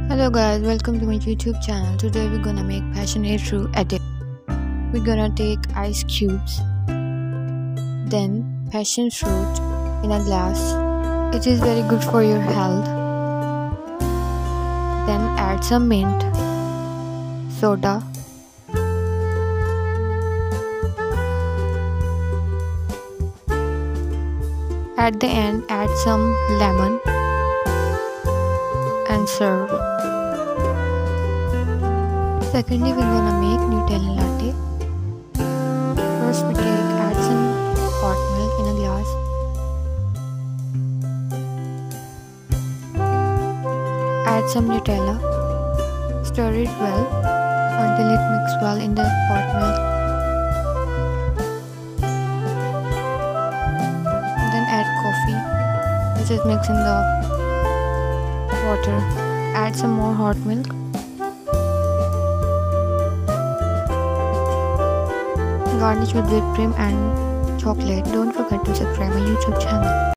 Hello guys, welcome to my YouTube channel. Today we're gonna make passionate fruit addict. We're gonna take ice cubes, then passion fruit in a glass. It is very good for your health. Then add some mint, soda, at the end add some lemon and serve. Secondly, we're gonna make Nutella latte. First we add some hot milk in a glass. Add some Nutella. Stir it well until it mixes well in the hot milk. Then add coffee, which is mixed in the water. Add some more hot milk. Garnish with whipped cream and chocolate. Don't forget to subscribe my YouTube channel.